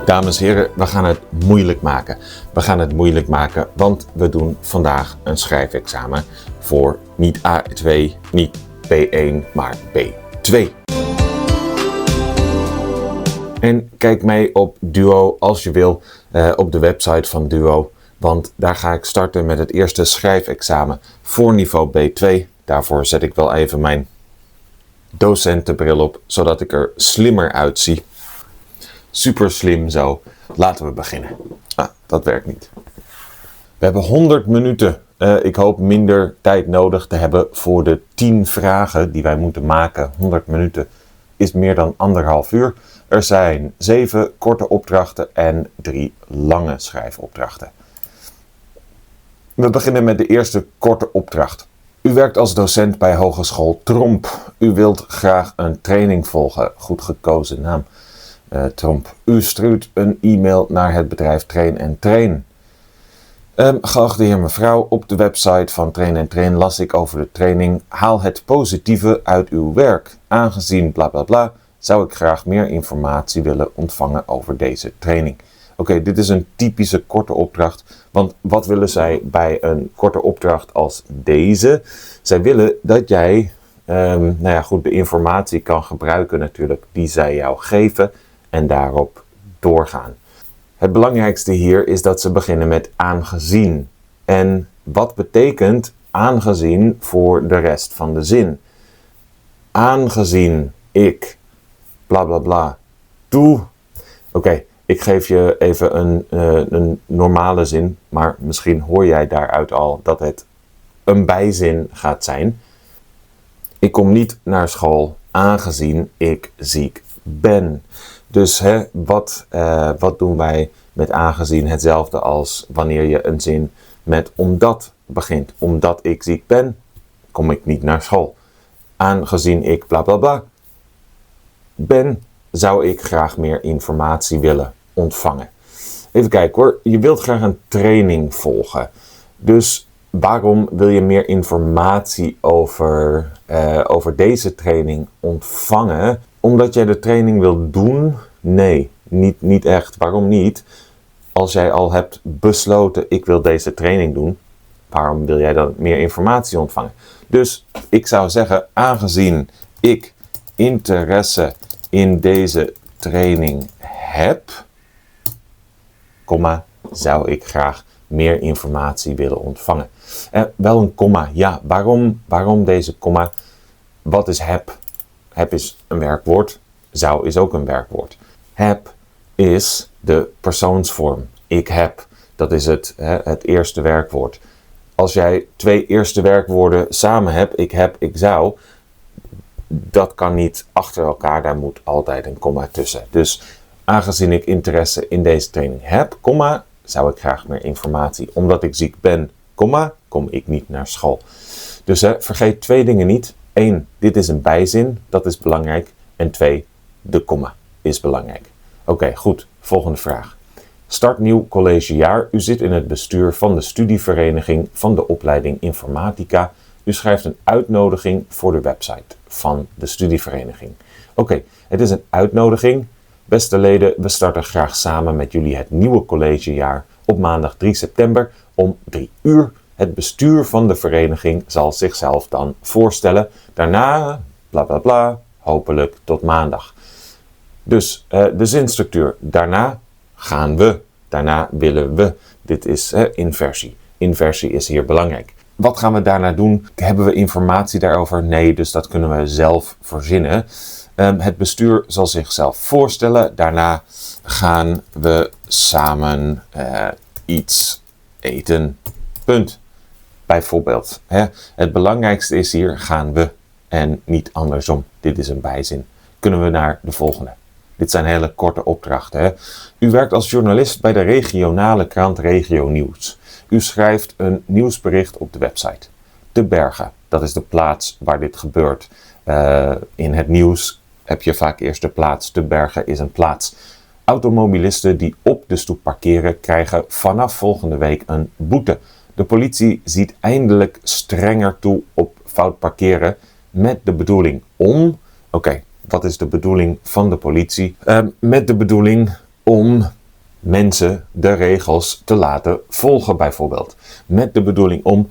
Dames en heren, we gaan het moeilijk maken. We gaan het moeilijk maken, want we doen vandaag een schrijfexamen voor niet A2, niet B1, maar B2. En kijk mee op Duo als je wil, op de website van Duo. Want daar ga ik starten met het eerste schrijfexamen voor niveau B2. Daarvoor zet ik wel even mijn docentenbril op, zodat ik er slimmer uitzie. Super slim zo. Laten we beginnen. Dat werkt niet. We hebben 100 minuten. Ik hoop minder tijd nodig te hebben voor de 10 vragen die wij moeten maken. 100 minuten is meer dan 1,5 uur. Er zijn 7 korte opdrachten en 3 lange schrijfopdrachten. We beginnen met de eerste korte opdracht. U werkt als docent bij Hogeschool Tromp. U wilt graag een training volgen. Goed gekozen naam. Tromp. U stuurt een e-mail naar het bedrijf Train & Train. Geachte heer mevrouw, op de website van Train & Train las ik over de training. Haal het positieve uit uw werk. Aangezien bla bla bla, zou ik graag meer informatie willen ontvangen over deze training. Oké, dit is een typische korte opdracht. Want wat willen zij bij een korte opdracht als deze? Zij willen dat jij de informatie kan gebruiken natuurlijk die zij jou geven en daarop doorgaan. Het belangrijkste hier is dat ze beginnen met aangezien. En wat betekent aangezien voor de rest van de zin? Aangezien ik bla bla bla doe. Oké, ik geef je even een normale zin, maar misschien hoor jij daaruit al dat het een bijzin gaat zijn. Ik kom niet naar school aangezien ik ziek ben. Dus wat doen wij met aangezien? Hetzelfde als wanneer je een zin met omdat begint. Omdat ik ziek ben, kom ik niet naar school. Aangezien ik bla bla bla ben, zou ik graag meer informatie willen ontvangen. Even kijken hoor, je wilt graag een training volgen. Dus waarom wil je meer informatie over deze training ontvangen? Omdat jij de training wil doen? Nee, niet echt. Waarom niet? Als jij al hebt besloten, ik wil deze training doen, waarom wil jij dan meer informatie ontvangen? Dus ik zou zeggen, aangezien ik interesse in deze training heb, zou ik graag meer informatie willen ontvangen. Wel een komma. Ja, waarom deze komma? Wat is heb? Heb is een werkwoord. Zou is ook een werkwoord. Heb is de persoonsvorm. Ik heb. Dat is het eerste werkwoord. Als jij 2 eerste werkwoorden samen hebt, ik heb, ik zou, dat kan niet achter elkaar. Daar moet altijd een komma tussen. Dus aangezien ik interesse in deze training heb, zou ik graag meer informatie. Omdat ik ziek ben, kom ik niet naar school. Dus vergeet 2 dingen niet. 1, dit is een bijzin, dat is belangrijk. En 2, de komma is belangrijk. Oké, goed. Volgende vraag. Start nieuw collegejaar. U zit in het bestuur van de studievereniging van de opleiding Informatica. U schrijft een uitnodiging voor de website van de studievereniging. Oké, het is een uitnodiging. Beste leden, we starten graag samen met jullie het nieuwe collegejaar op maandag 3 september om 3 uur. Het bestuur van de vereniging zal zichzelf dan voorstellen. Daarna, bla bla bla, hopelijk tot maandag. Dus de zinstructuur. Daarna gaan we. Daarna willen we. Dit is inversie. Inversie is hier belangrijk. Wat gaan we daarna doen? Hebben we informatie daarover? Nee, dus dat kunnen we zelf verzinnen. Het bestuur zal zichzelf voorstellen. Daarna gaan we samen iets eten. Punt. Bijvoorbeeld. Het belangrijkste is hier gaan we en niet andersom. Dit is een bijzin. Kunnen we naar de volgende. Dit zijn hele korte opdrachten. U werkt als journalist bij de regionale krant Regio Nieuws. U schrijft een nieuwsbericht op de website. De Bergen, dat is de plaats waar dit gebeurt. In het nieuws heb je vaak eerst de plaats. De Bergen is een plaats. Automobilisten die op de stoep parkeren krijgen vanaf volgende week een boete. De politie ziet eindelijk strenger toe op fout parkeren met de bedoeling om... Oké, wat is de bedoeling van de politie? Met de bedoeling om mensen de regels te laten volgen bijvoorbeeld. Met de bedoeling om,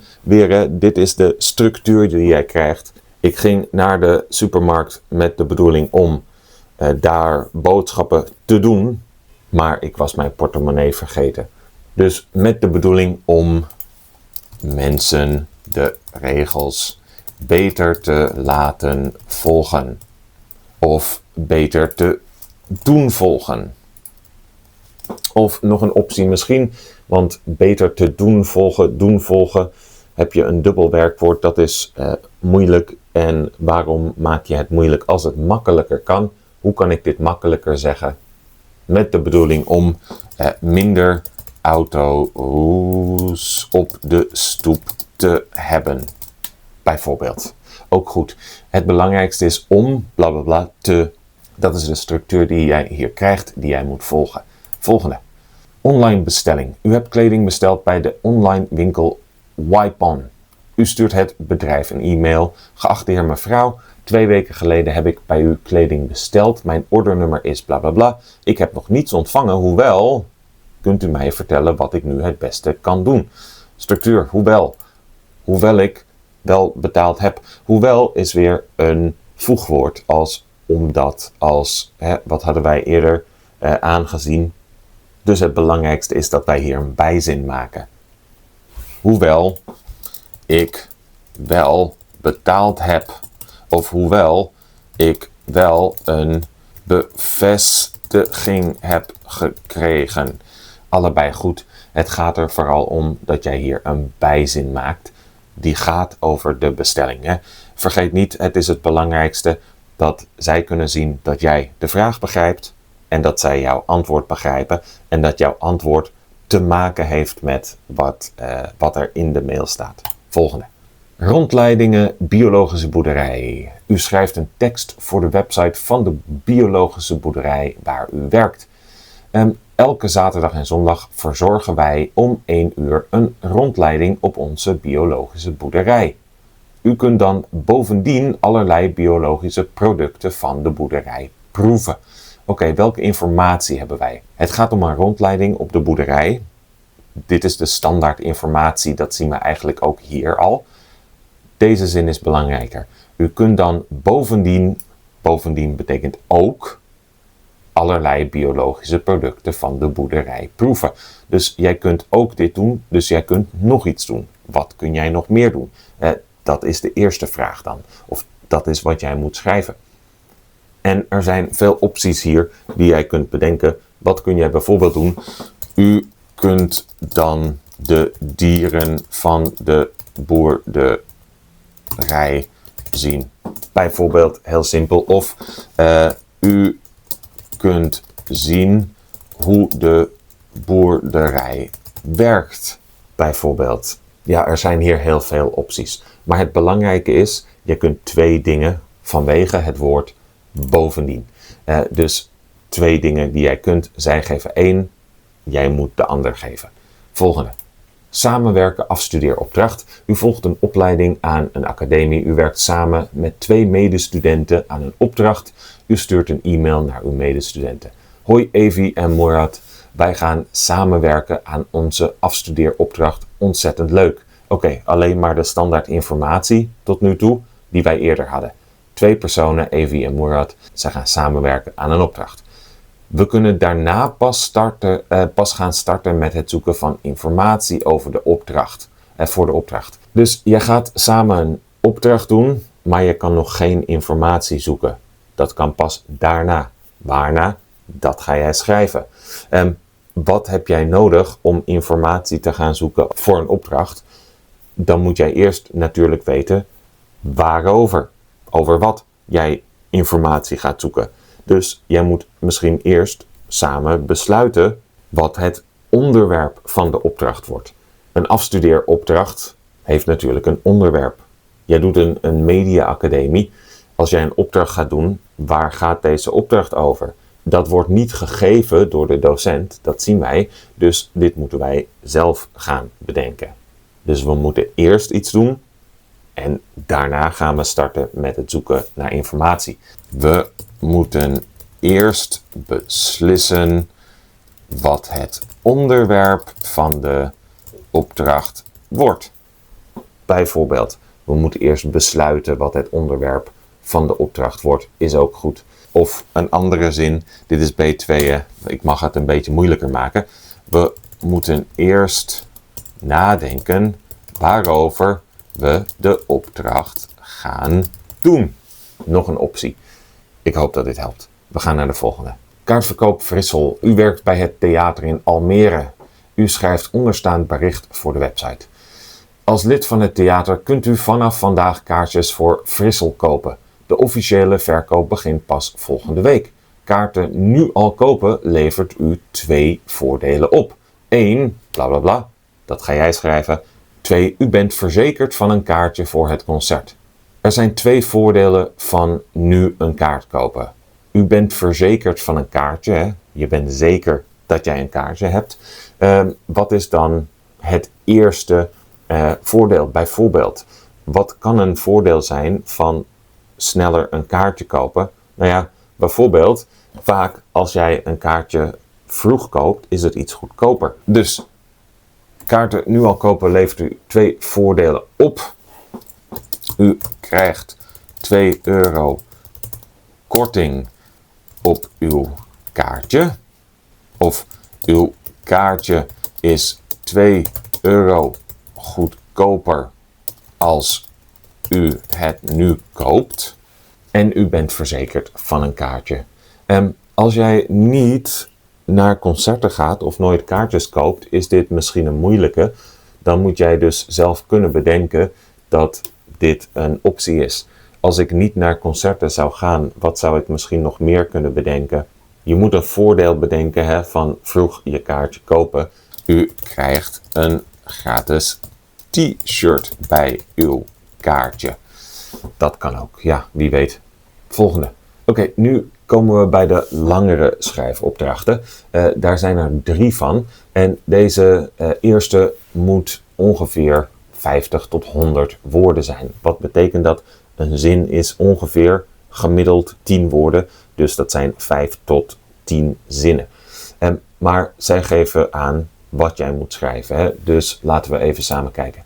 dit is de structuur die jij krijgt. Ik ging naar de supermarkt met de bedoeling om daar boodschappen te doen, maar ik was mijn portemonnee vergeten. Dus met de bedoeling om mensen de regels beter te laten volgen. Of beter te doen volgen. Of nog een optie misschien, want beter te doen volgen, heb je een dubbel werkwoord, dat is moeilijk. En waarom maak je het moeilijk als het makkelijker kan? Hoe kan ik dit makkelijker zeggen? Met de bedoeling om minder auto's op de stoep te hebben. Bijvoorbeeld. Ook goed. Het belangrijkste is om, bla bla bla, te. Dat is de structuur die jij hier krijgt, die jij moet volgen. Volgende. Online bestelling. U hebt kleding besteld bij de online winkel Wypon. U stuurt het bedrijf een e-mail. Geachte heer mevrouw, 2 weken geleden heb ik bij u kleding besteld. Mijn ordernummer is bla bla bla. Ik heb nog niets ontvangen, hoewel. Kunt u mij vertellen wat ik nu het beste kan doen? Structuur, hoewel. Hoewel ik wel betaald heb. Hoewel is weer een voegwoord als omdat, als, wat hadden wij eerder aangezien. Dus het belangrijkste is dat wij hier een bijzin maken. Hoewel ik wel betaald heb. Of hoewel ik wel een bevestiging heb gekregen. Allebei goed. Het gaat er vooral om dat jij hier een bijzin maakt. Die gaat over de bestelling. Hè? Vergeet niet, het is het belangrijkste dat zij kunnen zien dat jij de vraag begrijpt. En dat zij jouw antwoord begrijpen. En dat jouw antwoord te maken heeft met wat er in de mail staat. Volgende. Rondleidingen biologische boerderij. U schrijft een tekst voor de website van de biologische boerderij waar u werkt. Elke zaterdag en zondag verzorgen wij om 1 uur een rondleiding op onze biologische boerderij. U kunt dan bovendien allerlei biologische producten van de boerderij proeven. Oké, welke informatie hebben wij? Het gaat om een rondleiding op de boerderij. Dit is de standaard informatie, dat zien we eigenlijk ook hier al. Deze zin is belangrijker. U kunt dan bovendien betekent ook, allerlei biologische producten van de boerderij proeven. Dus jij kunt ook dit doen, dus jij kunt nog iets doen. Wat kun jij nog meer doen? Dat is de eerste vraag dan. Of dat is wat jij moet schrijven. En er zijn veel opties hier die jij kunt bedenken. Wat kun jij bijvoorbeeld doen? U kunt dan de dieren van de boerderij zien. Bijvoorbeeld heel simpel. Of u kunt zien hoe de boerderij werkt. Bijvoorbeeld. Ja, er zijn hier heel veel opties. Maar het belangrijke is, je kunt 2 dingen vanwege het woord bovendien. Dus 2 dingen die jij kunt. Zij geven 1, jij moet de ander geven. Volgende. Samenwerken afstudeeropdracht. U volgt een opleiding aan een academie. U werkt samen met 2 medestudenten aan een opdracht. U stuurt een e-mail naar uw medestudenten. Hoi Evi en Murat. Wij gaan samenwerken aan onze afstudeeropdracht. Ontzettend leuk. Oké, alleen maar de standaard informatie tot nu toe die wij eerder hadden. 2 personen, Evi en Murat. Ze gaan samenwerken aan een opdracht. We kunnen daarna pas gaan starten met het zoeken van informatie over de opdracht. Voor de opdracht. Dus je gaat samen een opdracht doen, maar je kan nog geen informatie zoeken. Dat kan pas daarna. Waarna? Dat ga jij schrijven. Wat heb jij nodig om informatie te gaan zoeken voor een opdracht? Dan moet jij eerst natuurlijk weten waarover. Over wat jij informatie gaat zoeken. Dus jij moet misschien eerst samen besluiten wat het onderwerp van de opdracht wordt. Een afstudeeropdracht heeft natuurlijk een onderwerp. Jij doet een media-academie. Als jij een opdracht gaat doen, waar gaat deze opdracht over? Dat wordt niet gegeven door de docent, dat zien wij. Dus dit moeten wij zelf gaan bedenken. Dus we moeten eerst iets doen en daarna gaan we starten met het zoeken naar informatie. We moeten eerst beslissen wat het onderwerp van de opdracht wordt. Bijvoorbeeld, we moeten eerst besluiten wat het onderwerp van de opdracht wordt, is ook goed. Of een andere zin, dit is B2, ik mag het een beetje moeilijker maken. We moeten eerst nadenken waarover we de opdracht gaan doen. Nog een optie. Ik hoop dat dit helpt. We gaan naar de volgende. Kaartverkoop Frissel. U werkt bij het theater in Almere. U schrijft onderstaand bericht voor de website. Als lid van het theater kunt u vanaf vandaag kaartjes voor Frissel kopen. De officiële verkoop begint pas volgende week. Kaarten nu al kopen levert u 2 voordelen op. 1, bla bla bla, dat ga jij schrijven. 2, u bent verzekerd van een kaartje voor het concert. Er zijn 2 voordelen van nu een kaart kopen. U bent verzekerd van een kaartje, hè? Je bent zeker dat jij een kaartje hebt. Wat is dan het eerste voordeel? Bijvoorbeeld, wat kan een voordeel zijn van sneller een kaartje kopen? Nou ja, bijvoorbeeld, vaak als jij een kaartje vroeg koopt, is het iets goedkoper. Dus kaarten nu al kopen levert u 2 voordelen op. U krijgt €2 korting op uw kaartje. Of uw kaartje is €2 goedkoper als u het nu koopt. En u bent verzekerd van een kaartje. Als jij niet naar concerten gaat of nooit kaartjes koopt, is dit misschien een moeilijke. Dan moet jij dus zelf kunnen bedenken dat dit een optie is. Als ik niet naar concerten zou gaan, wat zou ik misschien nog meer kunnen bedenken? Je moet een voordeel bedenken van vroeg je kaartje kopen. U krijgt een gratis t-shirt bij uw kaartje. Dat kan ook, ja, wie weet. Volgende. Oké, nu komen we bij de langere schrijfopdrachten. Daar zijn er 3 van. En deze eerste moet ongeveer 50 tot 100 woorden zijn. Wat betekent dat? Een zin is ongeveer gemiddeld 10 woorden. Dus dat zijn 5 tot 10 zinnen. Maar zij geven aan wat jij moet schrijven. Hè? Dus laten we even samen kijken.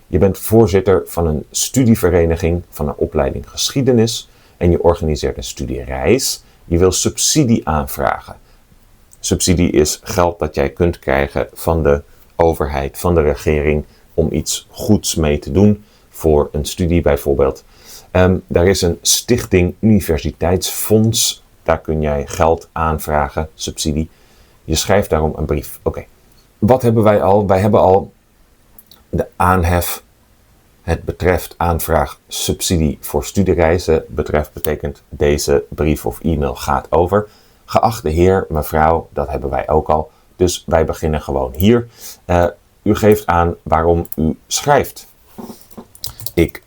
Je bent voorzitter van een studievereniging van een opleiding geschiedenis. En je organiseert een studiereis. Je wil subsidie aanvragen. Subsidie is geld dat jij kunt krijgen van de overheid, van de regering, om iets goeds mee te doen voor een studie bijvoorbeeld. Daar is een stichting Universiteitsfonds. Daar kun jij geld aanvragen, subsidie. Je schrijft daarom een brief. Oké. Wat hebben wij al? Wij hebben al de aanhef. Het betreft aanvraag subsidie voor studiereizen. Betreft betekent deze brief of e-mail gaat over. Geachte heer, mevrouw, dat hebben wij ook al. Dus wij beginnen gewoon hier. U geeft aan waarom u schrijft. Ik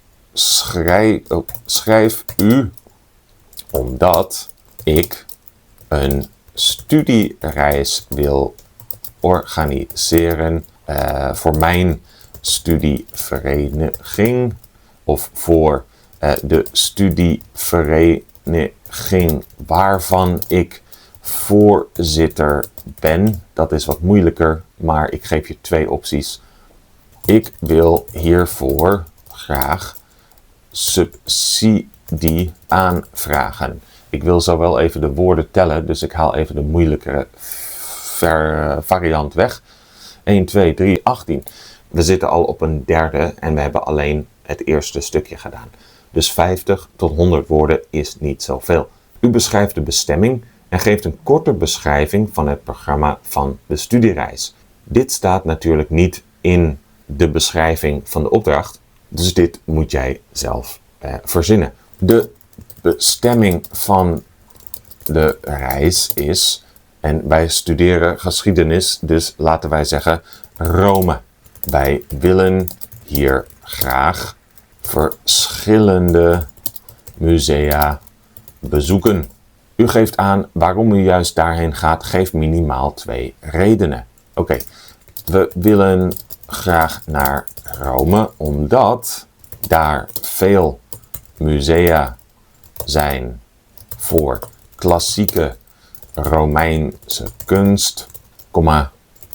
schrijf u omdat ik een studiereis wil organiseren voor mijn studievereniging of voor de studievereniging waarvan ik voorzitter ben. Dat is wat moeilijker, maar ik geef je 2 opties. Ik wil hiervoor graag subsidie aanvragen. Ik wil zo wel even de woorden tellen, dus ik haal even de moeilijkere variant weg. 1, 2, 3, 18. We zitten al op een derde en we hebben alleen het eerste stukje gedaan. Dus 50 tot 100 woorden is niet zoveel. U beschrijft de bestemming en geeft een korte beschrijving van het programma van de studiereis. Dit staat natuurlijk niet in de beschrijving van de opdracht, dus dit moet jij zelf verzinnen. De bestemming van de reis is, en wij studeren geschiedenis, dus laten wij zeggen Rome. Wij willen hier graag verschillende musea bezoeken. U geeft aan waarom u juist daarheen gaat. Geef minimaal 2 redenen. Oké, we willen graag naar Rome omdat daar veel musea zijn voor klassieke Romeinse kunst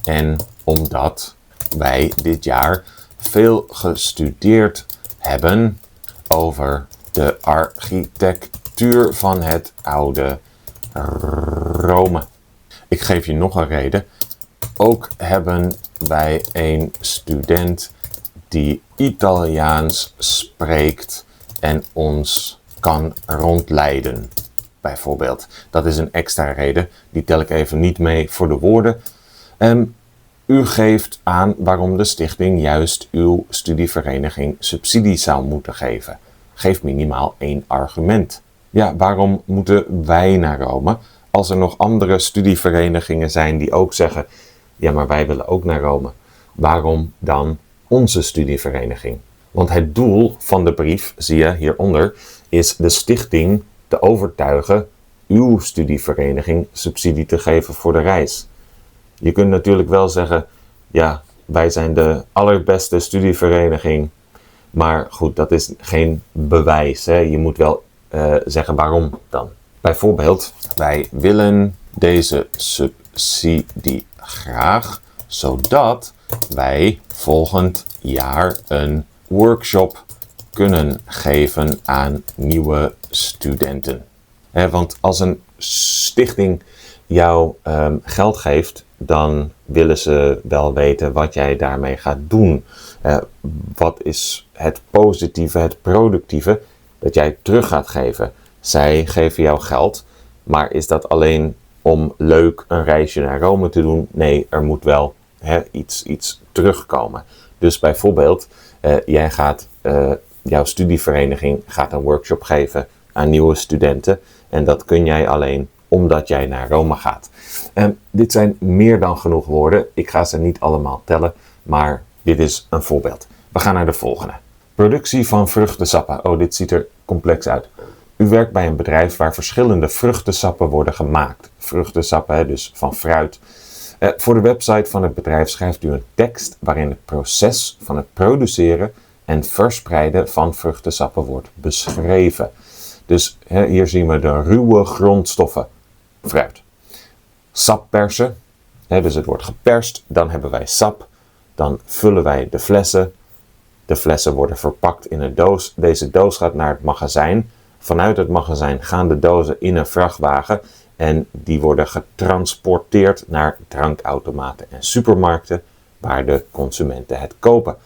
en omdat wij dit jaar veel gestudeerd hebben over de architectuur van het oude Rome. Ik geef je nog een reden. Ook hebben wij een student die Italiaans spreekt en ons kan rondleiden. Bijvoorbeeld. Dat is een extra reden. Die tel ik even niet mee voor de woorden. U geeft aan waarom de stichting juist uw studievereniging subsidie zou moeten geven. Geef minimaal 1 argument. Ja, waarom moeten wij naar Rome? Als er nog andere studieverenigingen zijn die ook zeggen, ja, maar wij willen ook naar Rome. Waarom dan onze studievereniging? Want het doel van de brief, zie je hieronder, is de stichting te overtuigen uw studievereniging subsidie te geven voor de reis. Je kunt natuurlijk wel zeggen, ja, wij zijn de allerbeste studievereniging. Maar goed, dat is geen bewijs. Hè? Je moet wel zeggen waarom dan. Bijvoorbeeld, wij willen deze subsidie graag, zodat wij volgend jaar een workshop kunnen geven aan nieuwe studenten. Want als een stichting jou geld geeft, dan willen ze wel weten wat jij daarmee gaat doen. Wat is het positieve, het productieve dat jij terug gaat geven? Zij geven jou geld, maar is dat alleen om leuk een reisje naar Rome te doen? Nee, er moet wel iets terugkomen. Dus bijvoorbeeld, jouw studievereniging gaat een workshop geven aan nieuwe studenten. En dat kun jij alleen omdat jij naar Rome gaat. Dit zijn meer dan genoeg woorden. Ik ga ze niet allemaal tellen, maar dit is een voorbeeld. We gaan naar de volgende. Productie van vruchtensappen. Oh, dit ziet er complex uit. U werkt bij een bedrijf waar verschillende vruchtensappen worden gemaakt. Vruchtensappen, dus van fruit. Voor de website van het bedrijf schrijft u een tekst waarin het proces van het produceren en verspreiden van vruchtensappen wordt beschreven. Dus hier zien we de ruwe grondstoffen. Fruit. Sap persen. Dus het wordt geperst. Dan hebben wij sap. Dan vullen wij de flessen. De flessen worden verpakt in een doos. Deze doos gaat naar het magazijn. Vanuit het magazijn gaan de dozen in een vrachtwagen. En die worden getransporteerd naar drankautomaten en supermarkten waar de consumenten het kopen.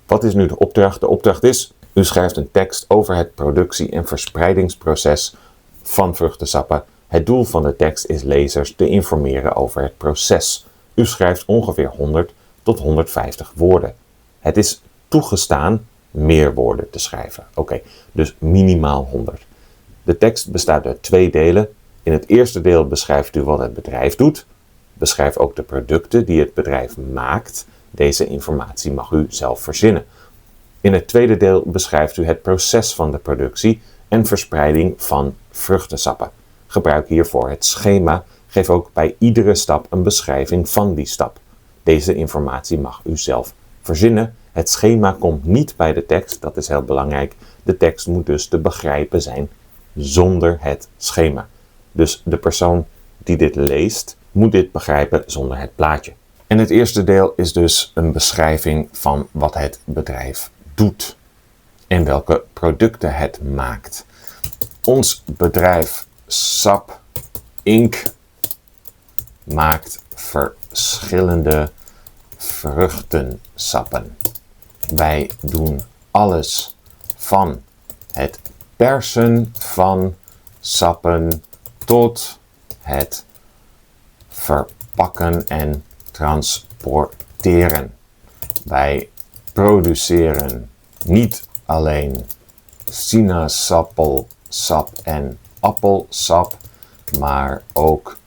Wat is nu de opdracht? De opdracht is, u schrijft een tekst over het productie- en verspreidingsproces van vruchtensappen. Het doel van de tekst is lezers te informeren over het proces. U schrijft ongeveer 100 tot 150 woorden. Het is toegestaan meer woorden te schrijven. Oké, dus minimaal 100. De tekst bestaat uit 2 delen. In het eerste deel beschrijft u wat het bedrijf doet. Beschrijf ook de producten die het bedrijf maakt. Deze informatie mag u zelf verzinnen. In het tweede deel beschrijft u het proces van de productie en verspreiding van vruchtensappen. Gebruik hiervoor het schema. Geef ook bij iedere stap een beschrijving van die stap. Deze informatie mag u zelf verzinnen. Het schema komt niet bij de tekst, dat is heel belangrijk. De tekst moet dus te begrijpen zijn zonder het schema. Dus de persoon die dit leest, moet dit begrijpen zonder het plaatje. En het eerste deel is dus een beschrijving van wat het bedrijf doet en welke producten het maakt. Ons bedrijf Sap Inc. maakt verschillende vruchtensappen. Wij doen alles van het persen van sappen tot het verpakken en transporteren. Wij produceren niet alleen sinaasappelsap en appelsap, maar ook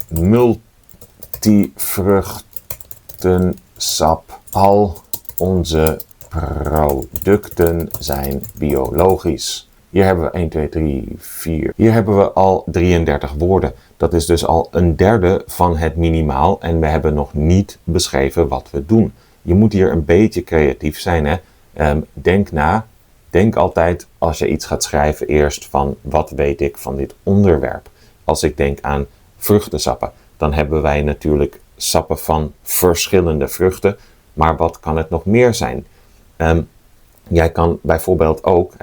multivruchtensap. Al onze producten zijn biologisch. Hier hebben we 1, 2, 3, 4. Hier hebben we al 33 woorden. Dat is dus al een derde van het minimaal en we hebben nog niet beschreven wat we doen. Je moet hier een beetje creatief zijn. Hè? Denk na. Denk altijd als je iets gaat schrijven eerst van wat weet ik van dit onderwerp. Als ik denk aan vruchtensappen, dan hebben wij natuurlijk sappen van verschillende vruchten. Maar wat kan het nog meer zijn? Jij kan bijvoorbeeld ook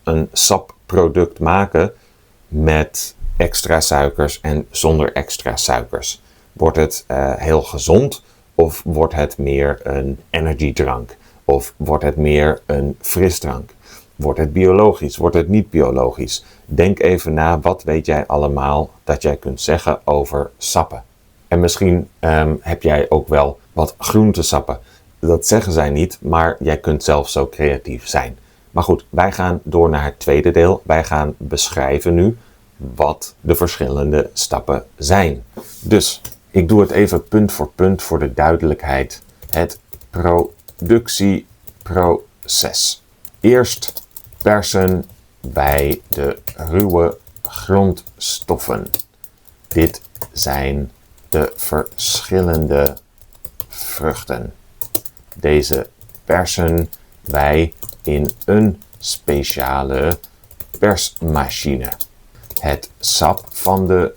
een sapproduct maken met extra suikers en zonder extra suikers. Wordt het heel gezond of wordt het meer een energiedrank? Of wordt het meer een frisdrank? Wordt het biologisch? Wordt het niet biologisch? Denk even na, wat weet jij allemaal dat jij kunt zeggen over sappen? En misschien heb jij ook wel wat groentesappen. Dat zeggen zij niet, maar jij kunt zelf zo creatief zijn. Maar goed, wij gaan door naar het tweede deel. Wij gaan beschrijven nu wat de verschillende stappen zijn. Dus ik doe het even punt voor de duidelijkheid. Het productieproces. Eerst persen bij de ruwe grondstoffen. Dit zijn de verschillende vruchten. Deze persen wij in een speciale persmachine. Het sap van de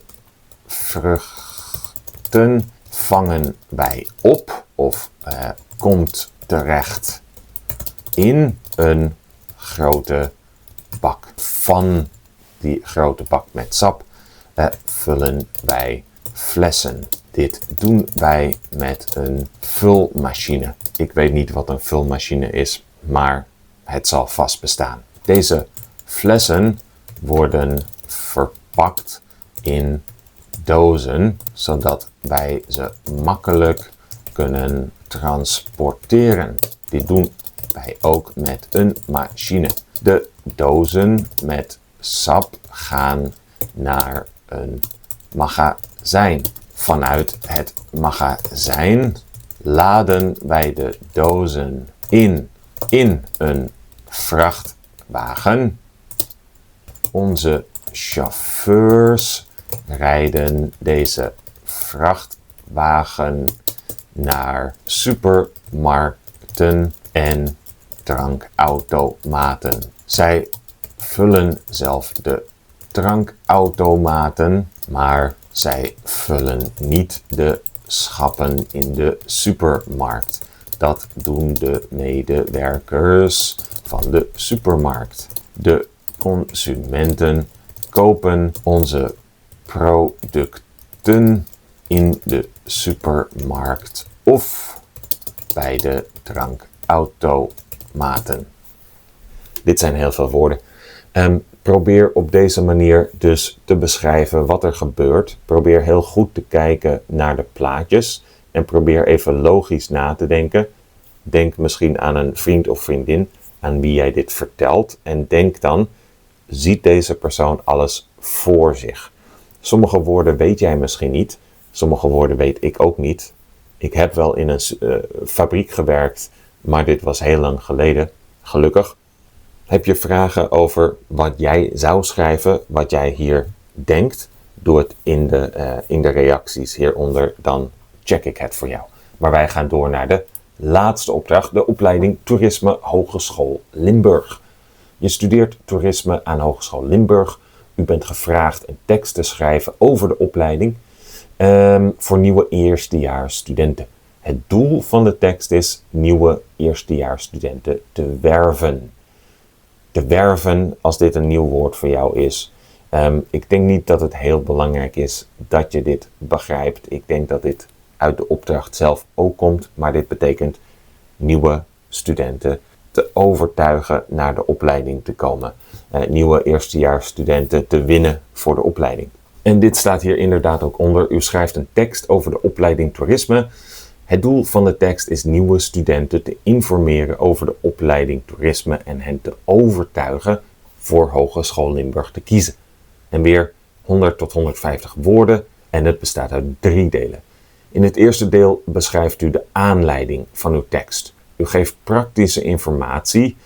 vruchten vangen wij op of komt terecht in een grote bak. Van die grote bak met sap vullen wij flessen. Dit doen wij met een vulmachine. Ik weet niet wat een vulmachine is, maar het zal vast bestaan. Deze flessen worden verpakt in dozen, zodat wij ze makkelijk kunnen transporteren. Dit doen wij ook met een machine. De dozen met sap gaan naar een magazijn. Vanuit het magazijn laden wij de dozen in een vrachtwagen. Onze chauffeurs rijden deze vrachtwagen naar supermarkten en drankautomaten. Zij vullen zelf de drankautomaten, maar zij vullen niet de schappen in de supermarkt. Dat doen de medewerkers van de supermarkt. De consumenten kopen onze producten in de supermarkt of bij de drankautomaten. Dit zijn heel veel woorden. Probeer op deze manier dus te beschrijven wat er gebeurt. Probeer heel goed te kijken naar de plaatjes en probeer even logisch na te denken. Denk misschien aan een vriend of vriendin aan wie jij dit vertelt en denk dan, ziet deze persoon alles voor zich? Sommige woorden weet jij misschien niet, sommige woorden weet ik ook niet. Ik heb wel in een fabriek gewerkt, maar dit was heel lang geleden, gelukkig. Heb je vragen over wat jij zou schrijven, wat jij hier denkt? Doe het in de reacties hieronder, dan check ik het voor jou. Maar wij gaan door naar de laatste opdracht, de opleiding Toerisme Hogeschool Limburg. Je studeert toerisme aan Hogeschool Limburg. U bent gevraagd een tekst te schrijven over de opleiding voor nieuwe eerstejaarsstudenten. Het doel van de tekst is nieuwe eerstejaarsstudenten te werven. Te werven, als dit een nieuw woord voor jou is. Ik denk niet dat het heel belangrijk is dat je dit begrijpt. Ik denk dat dit uit de opdracht zelf ook komt, maar dit betekent nieuwe studenten te overtuigen naar de opleiding te komen. Nieuwe eerstejaarsstudenten te winnen voor de opleiding. En dit staat hier inderdaad ook onder. U schrijft een tekst over de opleiding toerisme. Het doel van de tekst is nieuwe studenten te informeren over de opleiding toerisme en hen te overtuigen voor Hogeschool Limburg te kiezen. En weer 100 tot 150 woorden en het bestaat uit 3 delen. In het eerste deel beschrijft u de aanleiding van uw tekst. U geeft praktische informatie.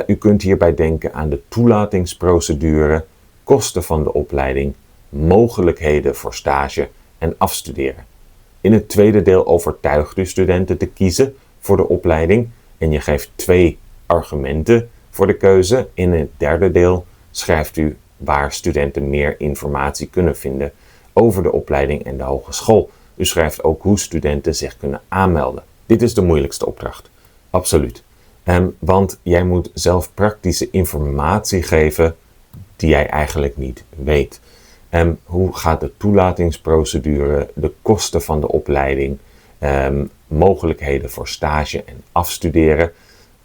U kunt hierbij denken aan de toelatingsprocedure, kosten van de opleiding, mogelijkheden voor stage en afstuderen. In het tweede deel overtuigt u studenten te kiezen voor de opleiding en je geeft 2 argumenten voor de keuze. In het derde deel schrijft u waar studenten meer informatie kunnen vinden over de opleiding en de hogeschool. U schrijft ook hoe studenten zich kunnen aanmelden. Dit is de moeilijkste opdracht. Absoluut. Want jij moet zelf praktische informatie geven die jij eigenlijk niet weet. Hoe gaat de toelatingsprocedure, de kosten van de opleiding, mogelijkheden voor stage en afstuderen.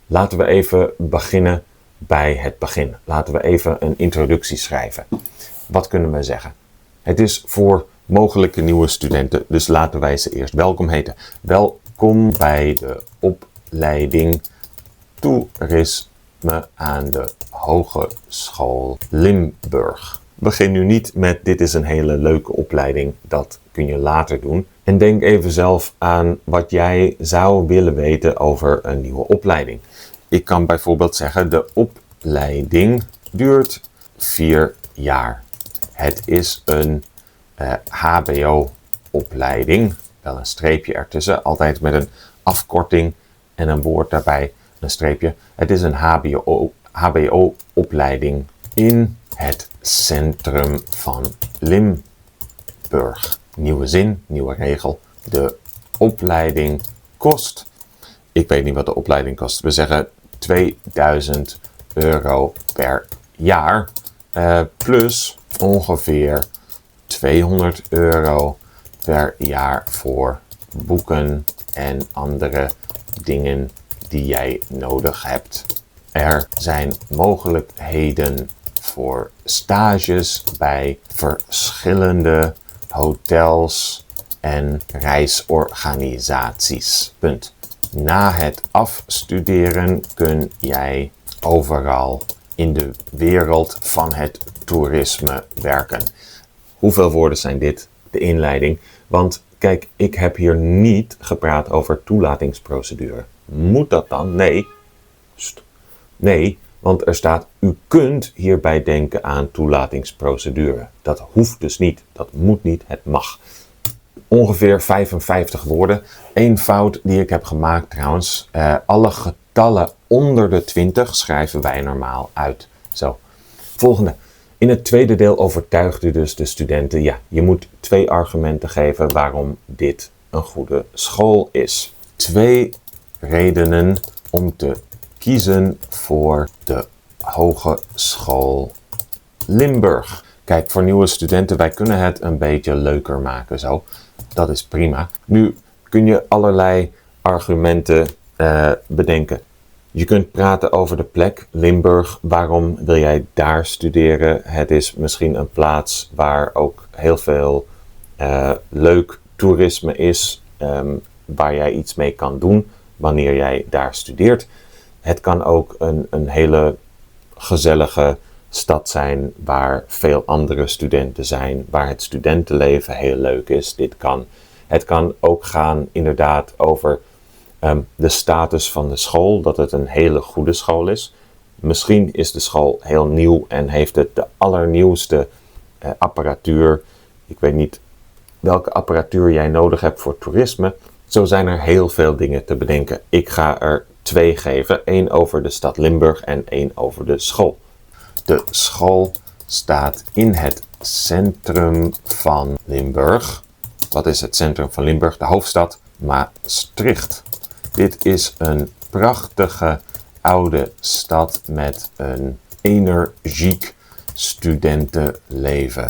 Laten we even beginnen bij het begin. Laten we even een introductie schrijven. Wat kunnen we zeggen? Het is voor mogelijke nieuwe studenten, dus laten wij ze eerst welkom heten. Welkom bij de opleiding Toerisme aan de Hogeschool Limburg. Begin nu niet met dit is een hele leuke opleiding, dat kun je later doen. En denk even zelf aan wat jij zou willen weten over een nieuwe opleiding. Ik kan bijvoorbeeld zeggen de opleiding duurt 4 jaar. Het is een HBO-opleiding, wel een streepje ertussen, altijd met een afkorting en een woord daarbij, een streepje. Het is een HBO-opleiding in het centrum van Limburg. Nieuwe zin, nieuwe regel. De opleiding kost, ik weet niet wat de opleiding kost, we zeggen €2000 per jaar, plus ongeveer €200 per jaar voor boeken en andere dingen die jij nodig hebt. Er zijn mogelijkheden voor stages bij verschillende hotels en reisorganisaties. Punt. Na het afstuderen kun jij overal in de wereld van het toerisme werken. Hoeveel woorden zijn dit? De inleiding. Want kijk, ik heb hier niet gepraat over toelatingsprocedure. Moet dat dan? Nee. Nee, want er staat, u kunt hierbij denken aan toelatingsprocedure. Dat hoeft dus niet, dat moet niet, het mag. Ongeveer 55 woorden. Eén fout die ik heb gemaakt trouwens. Alle getallen onder de 20 schrijven wij normaal uit. Zo, volgende. In het tweede deel overtuigt u dus de studenten, ja, je moet 2 argumenten geven waarom dit een goede school is. 2 redenen om te kiezen voor de Hogeschool Limburg. Kijk, voor nieuwe studenten, wij kunnen het een beetje leuker maken zo. Dat is prima. Nu kun je allerlei argumenten bedenken. Je kunt praten over de plek, Limburg. Waarom wil jij daar studeren? Het is misschien een plaats waar ook heel veel leuk toerisme is. Waar jij iets mee kan doen wanneer jij daar studeert. Het kan ook een hele gezellige stad zijn waar veel andere studenten zijn. Waar het studentenleven heel leuk is. Het kan ook gaan inderdaad over de status van de school, dat het een hele goede school is. Misschien is de school heel nieuw en heeft het de allernieuwste apparatuur. Ik weet niet welke apparatuur jij nodig hebt voor toerisme. Zo zijn er heel veel dingen te bedenken. Ik ga er 2 geven. 1 over de stad Limburg en 1 over de school. De school staat in het centrum van Limburg. Wat is het centrum van Limburg? De hoofdstad Maastricht. Dit is een prachtige oude stad met een energiek studentenleven.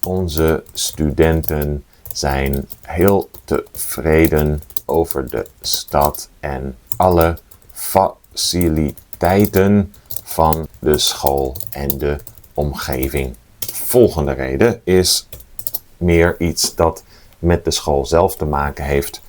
Onze studenten zijn heel tevreden over de stad en alle faciliteiten van de school en de omgeving. Volgende reden is meer iets dat met de school zelf te maken heeft.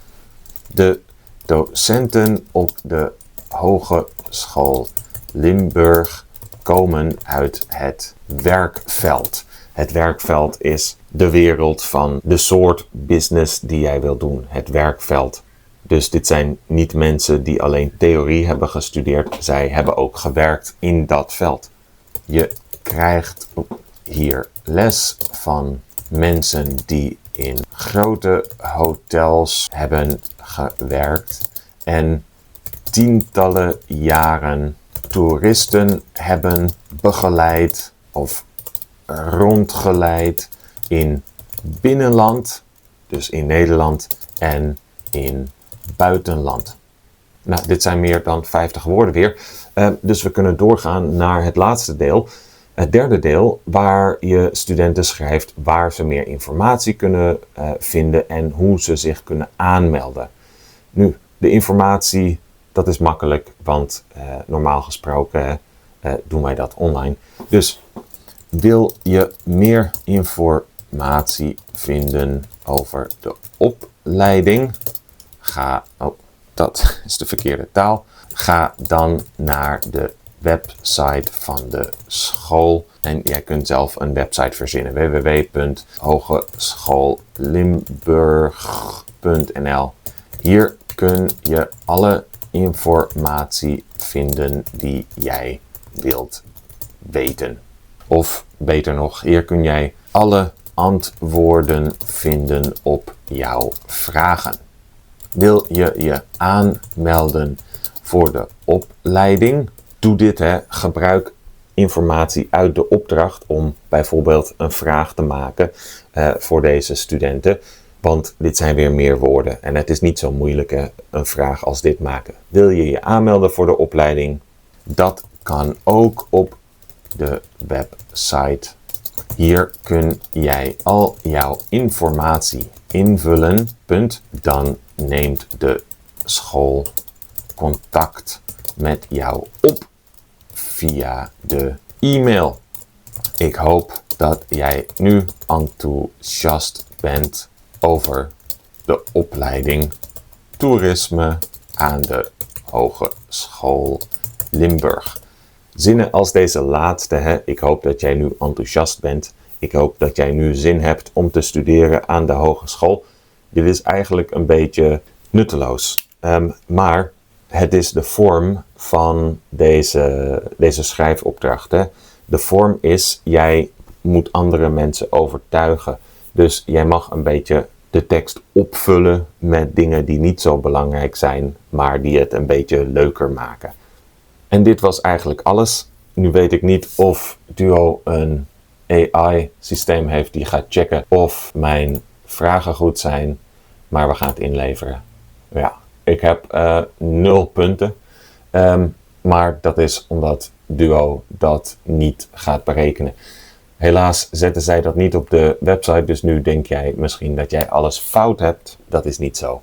De docenten op de Hogeschool Limburg komen uit het werkveld. Het werkveld is de wereld van de soort business die jij wil doen. Het werkveld. Dus dit zijn niet mensen die alleen theorie hebben gestudeerd. Zij hebben ook gewerkt in dat veld. Je krijgt hier les van mensen die in grote hotels hebben gewerkt en tientallen jaren toeristen hebben begeleid of rondgeleid in binnenland, dus in Nederland, en in buitenland. Nou, dit zijn meer dan 50 woorden weer. Dus we kunnen doorgaan naar het laatste deel. Het derde deel, waar je studenten schrijft waar ze meer informatie kunnen vinden en hoe ze zich kunnen aanmelden. Nu, de informatie, dat is makkelijk, want normaal gesproken doen wij dat online. Dus wil je meer informatie vinden over de opleiding? Dat is de verkeerde taal. Ga dan naar de website van de school. En jij kunt zelf een website verzinnen. www.hogeschoollimburg.nl. Hier kun je alle informatie vinden die jij wilt weten. Of beter nog, hier kun jij alle antwoorden vinden op jouw vragen. Wil je je aanmelden voor de opleiding? Doe dit, gebruik informatie uit de opdracht om bijvoorbeeld een vraag te maken voor deze studenten. Want dit zijn weer meer woorden en het is niet zo moeilijk een vraag als dit maken. Wil je je aanmelden voor de opleiding? Dat kan ook op de website. Hier kun jij al jouw informatie invullen. Dan neemt de school contact met jou op via de e-mail. Ik hoop dat jij nu enthousiast bent over de opleiding toerisme aan de Hogeschool Limburg. Zinnen als deze laatste, ik hoop dat jij nu enthousiast bent. Ik hoop dat jij nu zin hebt om te studeren aan de hogeschool. Dit is eigenlijk een beetje nutteloos. Maar het is de vorm van deze schrijfopdracht. De vorm is, jij moet andere mensen overtuigen. Dus jij mag een beetje de tekst opvullen met dingen die niet zo belangrijk zijn, maar die het een beetje leuker maken. En dit was eigenlijk alles. Nu weet ik niet of Duo een AI-systeem heeft die gaat checken of mijn vragen goed zijn, maar we gaan het inleveren. Ja, ik heb 0 punten, maar dat is omdat Duo dat niet gaat berekenen. Helaas zetten zij dat niet op de website, dus nu denk jij misschien dat jij alles fout hebt. Dat is niet zo.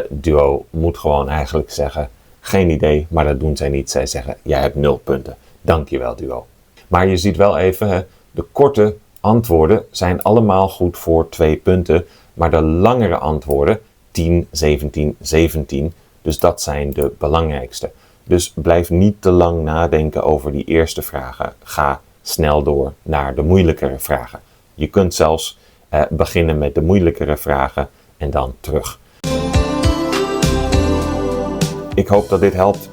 Duo moet gewoon eigenlijk zeggen, geen idee, maar dat doen zij niet. Zij zeggen, jij hebt 0 punten. Dankjewel Duo. Maar je ziet wel even, de korte antwoorden zijn allemaal goed voor 2 punten, maar de langere antwoorden, 10, 17, 17, dus dat zijn de belangrijkste. Dus blijf niet te lang nadenken over die eerste vragen. Ga snel door naar de moeilijkere vragen. Je kunt zelfs beginnen met de moeilijkere vragen en dan terug. Ik hoop dat dit helpt.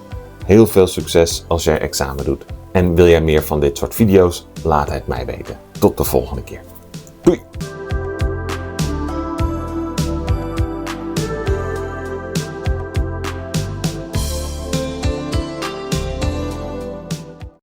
Heel veel succes als jij examen doet. En wil jij meer van dit soort video's? Laat het mij weten. Tot de volgende keer. Doei!